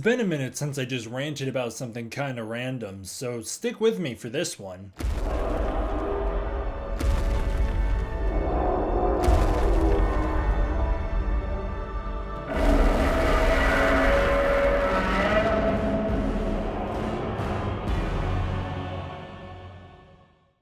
been a minute since I just ranted about something kinda random, so stick with me for this one.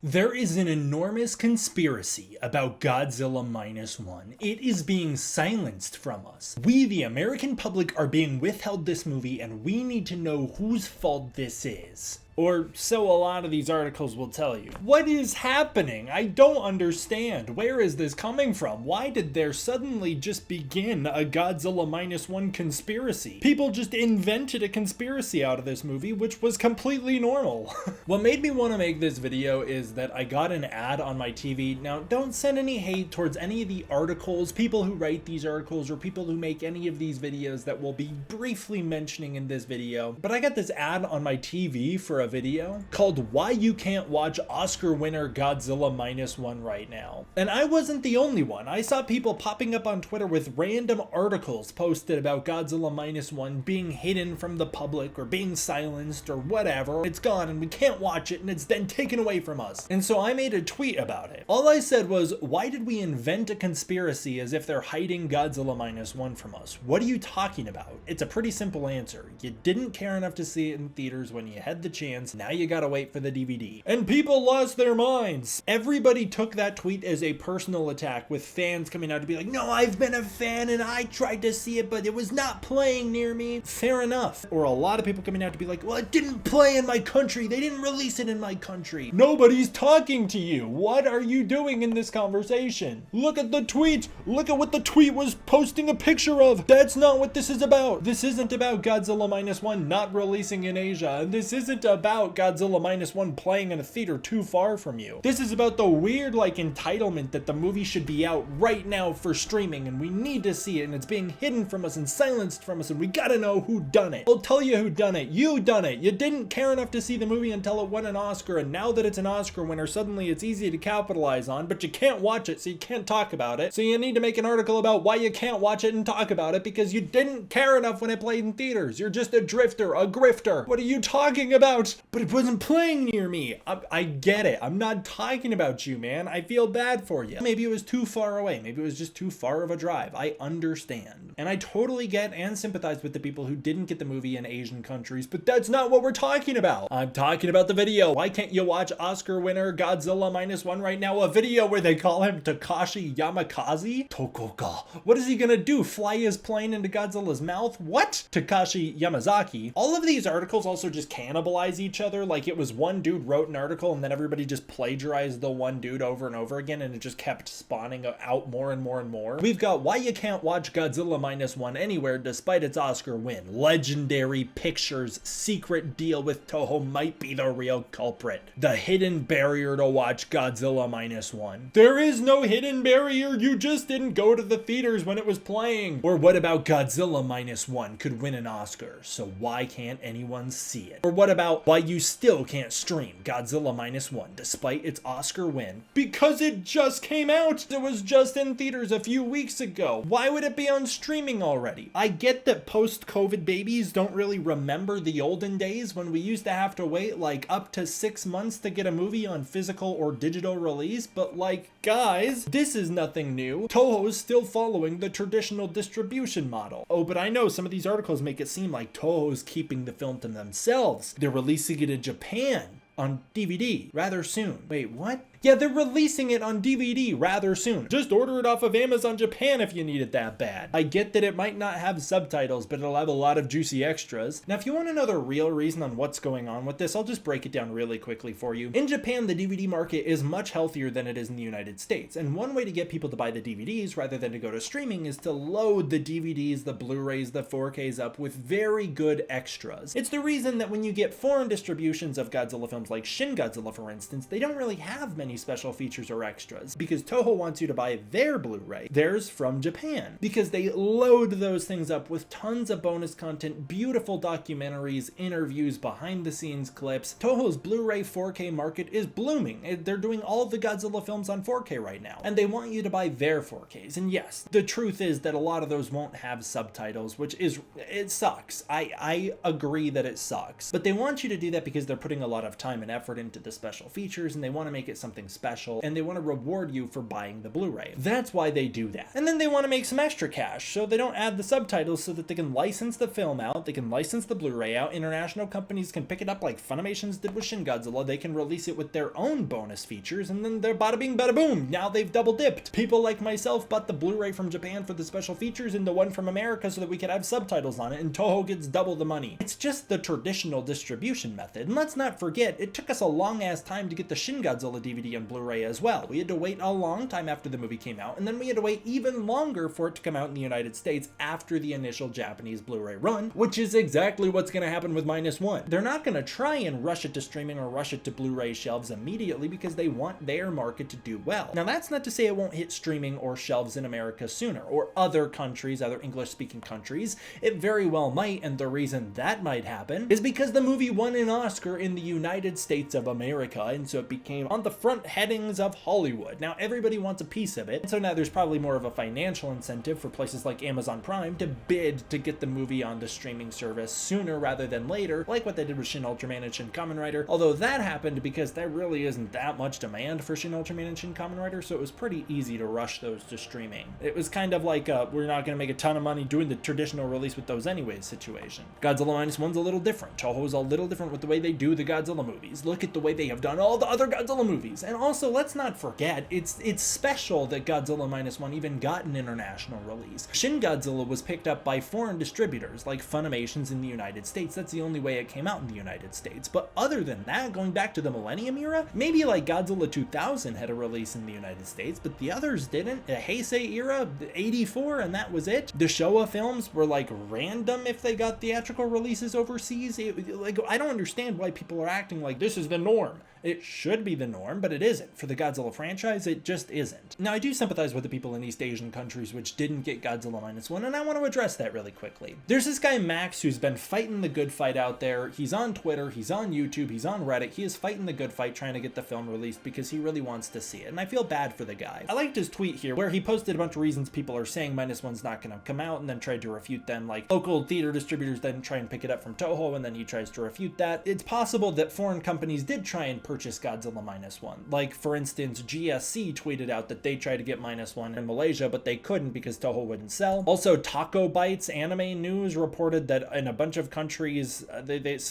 There is an enormous conspiracy about Godzilla Minus One. It is being silenced from us. We, the American public, are being withheld this movie, and we need to know whose fault this is. Or so a lot of these articles will tell you. What is happening? I don't understand. Where is this coming from? Why did there suddenly just begin a Godzilla Minus One conspiracy? People just invented a conspiracy out of this movie, which was completely normal. What made me want to make this video is that I got an ad on my TV. Now, don't send any hate towards any of the articles, people who write these articles, or people who make any of these videos that we'll be briefly mentioning in this video. But I got this ad on my TV for a video called Why You Can't Watch Oscar winner Godzilla Minus One right now. And I wasn't the only one. I saw people popping up on Twitter with random articles posted about Godzilla Minus One being hidden from the public or being silenced or whatever. It's gone and we can't watch it and it's then taken away from us. And so I made a tweet about it. All I said was, why did we invent a conspiracy as if they're hiding Godzilla Minus One from us? What are you talking about? It's a pretty simple answer. You didn't care enough to see it in theaters when you had the chance. Now you gotta wait for the DVD. And people lost their minds. Everybody took that tweet as a personal attack, with fans coming out to be like, no, I've been a fan and I tried to see it, but it was not playing near me. Fair enough. Or a lot of people coming out to be like, well, it didn't play in my country. They didn't release it in my country. Nobody's talking to you. What are you doing in this conversation? Look at the tweet. Look at what the tweet was posting a picture of. That's not what this is about. This isn't about Godzilla Minus One not releasing in Asia. And this isn't about Godzilla Minus One playing in a theater too far from you. This is about the weird entitlement that the movie should be out right now for streaming and we need to see it and it's being hidden from us and silenced from us and we gotta know who done it. I'll tell you who done it. You done it. You didn't care enough to see the movie until it won an Oscar, and now that it's an Oscar winner, suddenly it's easy to capitalize on, but you can't watch it so you can't talk about it. So you need to make an article about why you can't watch it and talk about it because you didn't care enough when it played in theaters. You're just a drifter, a grifter. What are you talking about? But it wasn't playing near me. I get it. I'm not talking about you, man. I feel bad for you. Maybe it was too far away. Maybe it was just too far of a drive. I understand. And I totally get and sympathize with the people who didn't get the movie in Asian countries, but that's not what we're talking about. I'm talking about the video. Why can't you watch Oscar winner Godzilla Minus One right now? A video where they call him Takashi Yamakaze? Tokoka. What is he gonna do? Fly his plane into Godzilla's mouth? What? Takashi Yamazaki. All of these articles also just cannibalize each other. Like it was one dude wrote an article and then everybody just plagiarized the one dude over and over again and it just kept spawning out more and more and more. We've got Why You Can't Watch Godzilla Minus One anywhere despite its Oscar win. Legendary Pictures' secret deal with Toho might be the real culprit. The hidden barrier to watch Godzilla Minus One. There is no hidden barrier. You just didn't go to the theaters when it was playing. Or what about Godzilla Minus One could win an Oscar, so why can't anyone see it? Or what about why you still can't stream Godzilla Minus One despite its Oscar win? Because it just came out. It was just in theaters a few weeks ago. Why would it be on streaming already? I get that post-COVID babies don't really remember the olden days when we used to have to wait like up to 6 months to get a movie on physical or digital release, but like, guys, this is nothing new. Toho's still following the traditional distribution model. Oh, but I know some of these articles make it seem like Toho's keeping the film to themselves. They're releasing it in Japan on DVD rather soon. Wait, what? Yeah, they're releasing it on DVD rather soon. Just order it off of Amazon Japan if you need it that bad. I get that it might not have subtitles, but it'll have a lot of juicy extras. Now, if you want to know the real reason on what's going on with this, I'll just break it down really quickly for you. In Japan, the DVD market is much healthier than it is in the United States, and one way to get people to buy the DVDs rather than to go to streaming is to load the DVDs, the Blu-rays, the 4Ks up with very good extras. It's the reason that when you get foreign distributions of Godzilla films like Shin Godzilla, for instance, they don't really have many any special features or extras, because Toho wants you to buy their Blu-ray, theirs from Japan, because they load those things up with tons of bonus content, beautiful documentaries, interviews, behind the scenes clips. Toho's Blu-ray 4K market is blooming. They're doing all the Godzilla films on 4K right now, and they want you to buy their 4Ks. And yes, the truth is that a lot of those won't have subtitles, which is, it sucks. I agree that it sucks, but they want you to do that because they're putting a lot of time and effort into the special features, and they want to make it something special, and they want to reward you for buying the Blu-ray. That's why they do that. And then they want to make some extra cash, so they don't add the subtitles so that they can license the film out, they can license the Blu-ray out, international companies can pick it up like Funimation's did with Shin Godzilla, they can release it with their own bonus features, and then they're bada bing bada boom, now they've double dipped. People like myself bought the Blu-ray from Japan for the special features and the one from America so that we could have subtitles on it, and Toho gets double the money. It's just the traditional distribution method. And let's not forget, it took us a long ass time to get the Shin Godzilla DVD and Blu-ray as well. We had to wait a long time after the movie came out, and then we had to wait even longer for it to come out in the United States after the initial Japanese Blu-ray run, which is exactly what's going to happen with Minus One. They're not going to try and rush it to streaming or rush it to Blu-ray shelves immediately because they want their market to do well. Now that's not to say it won't hit streaming or shelves in America sooner, or other countries, other English-speaking countries. It very well might, and the reason that might happen is because the movie won an Oscar in the United States of America, and so it became on the front headings of Hollywood. Now everybody wants a piece of it, and so now there's probably more of a financial incentive for places like Amazon Prime to bid to get the movie on the streaming service sooner rather than later, like what they did with Shin Ultraman and Shin Kamen Rider, although that happened because there really isn't that much demand for Shin Ultraman and Shin Kamen Rider, so it was pretty easy to rush those to streaming. It was kind of like we're not going to make a ton of money doing the traditional release with those anyways situation. Godzilla Minus One's a little different. Toho's a little different with the way they do the Godzilla movies. Look at the way they have done all the other Godzilla movies. And also, let's not forget, it's special that Godzilla Minus One even got an international release. Shin Godzilla was picked up by foreign distributors like Funimation's in the United States. That's the only way it came out in the United States. But other than that, going back to the Millennium era, maybe like Godzilla 2000 had a release in the United States, but the others didn't. The Heisei era, 84, and that was it. The Showa films were like random if they got theatrical releases overseas. Like, I don't understand why people are acting like this is the norm. It should be the norm, but it isn't. For the Godzilla franchise, it just isn't. Now, I do sympathize with the people in East Asian countries which didn't get Godzilla Minus One, and I want to address that really quickly. There's this guy, Max, who's been fighting the good fight out there. He's on Twitter, he's on YouTube, he's on Reddit. He is fighting the good fight trying to get the film released because he really wants to see it, and I feel bad for the guy. I liked his tweet here where he posted a bunch of reasons people are saying Minus One's not going to come out, and then tried to refute them, like local theater distributors then try and pick it up from Toho, and then he tries to refute that. It's possible that foreign companies did try and purchase Godzilla Minus One. Like, for instance, GSC tweeted out that they tried to get Minus One in Malaysia, but they couldn't because Toho wouldn't sell. Also, Taco Bites Anime News reported that in a bunch of countries,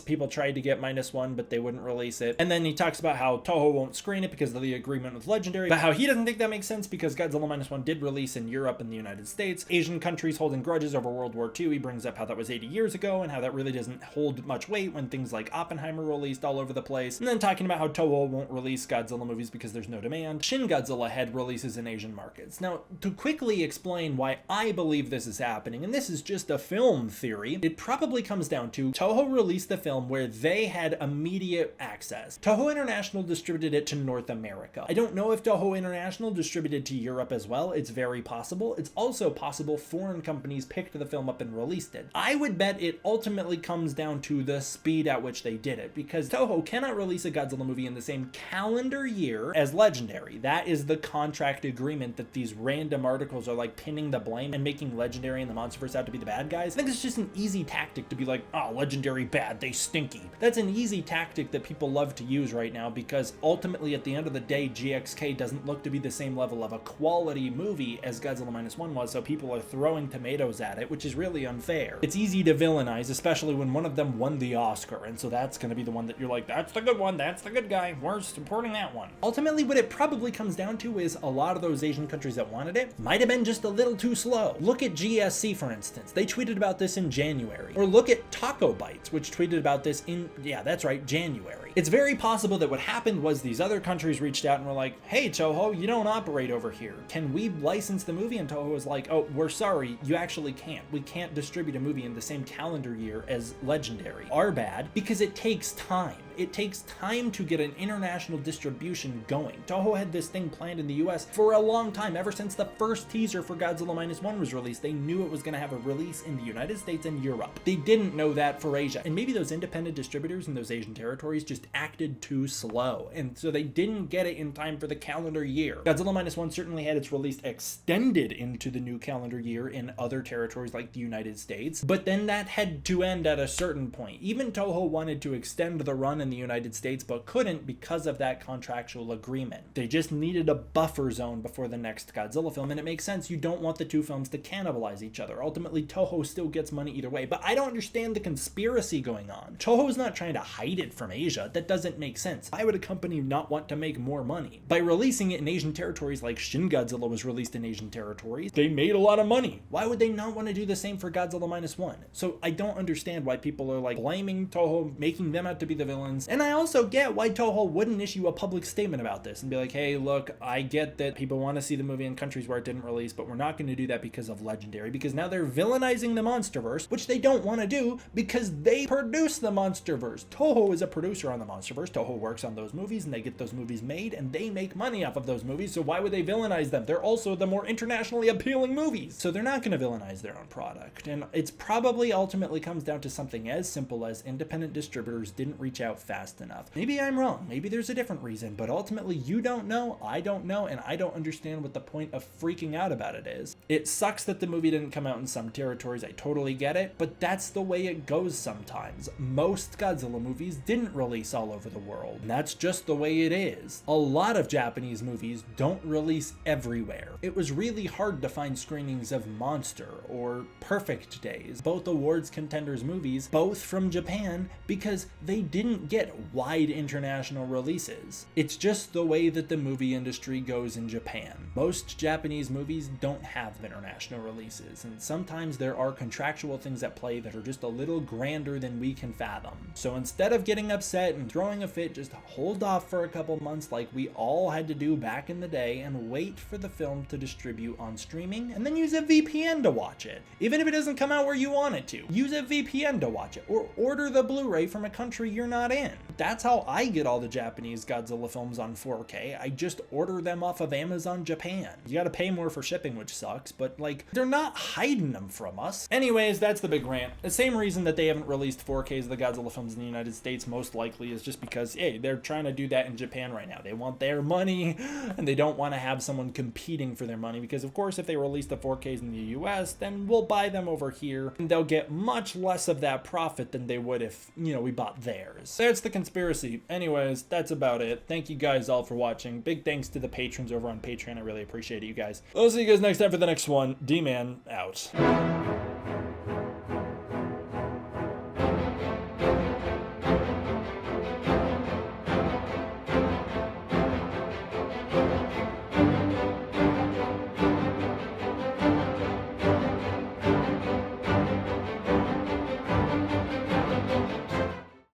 people tried to get Minus One, but they wouldn't release it. And then he talks about how Toho won't screen it because of the agreement with Legendary, but how he doesn't think that makes sense because Godzilla Minus One did release in Europe and the United States. Asian countries holding grudges over World War II, he brings up how that was 80 years ago and how that really doesn't hold much weight when things like Oppenheimer released all over the place. And then talking about how Toho won't release Godzilla movies because there's no demand. Shin Godzilla had releases in Asian markets. Now, to quickly explain why I believe this is happening, and this is just a film theory, it probably comes down to Toho released the film where they had immediate access. Toho International distributed it to North America. I don't know if Toho International distributed to Europe as well. It's very possible. It's also possible foreign companies picked the film up and released it. I would bet it ultimately comes down to the speed at which they did it, because Toho cannot release a Godzilla movie in the same calendar year as Legendary. That is the contract agreement that these random articles are like pinning the blame and making Legendary and the MonsterVerse out to be the bad guys. I think it's just an easy tactic to be like, oh, Legendary bad, they stinky. That's an easy tactic that people love to use right now because ultimately at the end of the day, GXK doesn't look to be the same level of a quality movie as Godzilla Minus One was, so people are throwing tomatoes at it, which is really unfair. It's easy to villainize, especially when one of them won the Oscar, and so that's going to be the one that you're like, that's the good one, that's the good guy, we're supporting that one. Ultimately, what it probably comes down to is a lot of those Asian countries that wanted it might have been just a little too slow. Look at GSC, for instance. They tweeted about this in January. Or look at Taco Bites, which tweeted about this in, yeah, that's right, January. It's very possible that what happened was these other countries reached out and were like, hey Toho, you don't operate over here. Can we license the movie? And Toho was like, oh, we're sorry, you actually can't. We can't distribute a movie in the same calendar year as Legendary. Our bad, because it takes time. It takes time to get an international distribution going. Toho had this thing planned in the US for a long time. Ever since the first teaser for Godzilla Minus One was released, they knew it was going to have a release in the United States and Europe. They didn't know that for Asia. And maybe those independent distributors in those Asian territories just acted too slow. And so they didn't get it in time for the calendar year. Godzilla Minus One certainly had its release extended into the new calendar year in other territories like the United States. But then that had to end at a certain point. Even Toho wanted to extend the run in the United States, but couldn't because of that contractual agreement. They just needed a buffer zone before the next Godzilla film, and it makes sense. You don't want the two films to cannibalize each other. Ultimately, Toho still gets money either way, but I don't understand the conspiracy going on. Toho's not trying to hide it from Asia. That doesn't make sense. Why would a company not want to make more money? By releasing it in Asian territories like Shin Godzilla was released in Asian territories, they made a lot of money. Why would they not want to do the same for Godzilla Minus One? So I don't understand why people are like blaming Toho, making them out to be the villains, and I also get why Toho wouldn't issue a public statement about this and be like, hey, look, I get that people want to see the movie in countries where it didn't release, but we're not going to do that because of Legendary, because now they're villainizing the MonsterVerse, which they don't want to do because they produce the MonsterVerse. Toho is a producer on the MonsterVerse. Toho works on those movies and they get those movies made and they make money off of those movies, so why would they villainize them? They're also the more internationally appealing movies. So they're not going to villainize their own product. And it's probably ultimately comes down to something as simple as independent distributors didn't reach out fast enough. Maybe I'm wrong. Maybe there's a different reason, but ultimately you don't know, I don't know, and I don't understand what the point of freaking out about it is. It sucks that the movie didn't come out in some territories. I totally get it, but that's the way it goes sometimes. Most Godzilla movies didn't release all over the world, and that's just the way it is. A lot of Japanese movies don't release everywhere. It was really hard to find screenings of Monster or Perfect Days, both awards contenders movies, both from Japan, because they didn't get wide international releases. It's just the way that the movie industry goes in Japan. Most Japanese movies don't have international releases, and sometimes there are contractual things at play that are just a little grander than we can fathom. So instead of getting upset and throwing a fit, just hold off for a couple months like we all had to do back in the day and wait for the film to distribute on streaming, and then use a VPN to watch it. Even if it doesn't come out where you want it to, use a VPN to watch it, or order the Blu-ray from a country you're not in. That's how I get all the Japanese Godzilla films on 4K. I just order them off of Amazon Japan. You gotta pay more for shipping, which sucks, but like, they're not hiding them from us. Anyways, that's the big rant. The same reason that they haven't released 4Ks of the Godzilla films in the United States most likely is just because, hey, they're trying to do that in Japan right now. They want their money, and they don't want to have someone competing for their money, because of course if they release the 4Ks in the US, then we'll buy them over here, and they'll get much less of that profit than they would if, you know, we bought theirs. That's the conspiracy. Anyways, that's about it. Thank you guys all for watching. Big thanks to the patrons over on Patreon. I really appreciate it, you guys. I'll see you guys next time for the next one. D-Man out.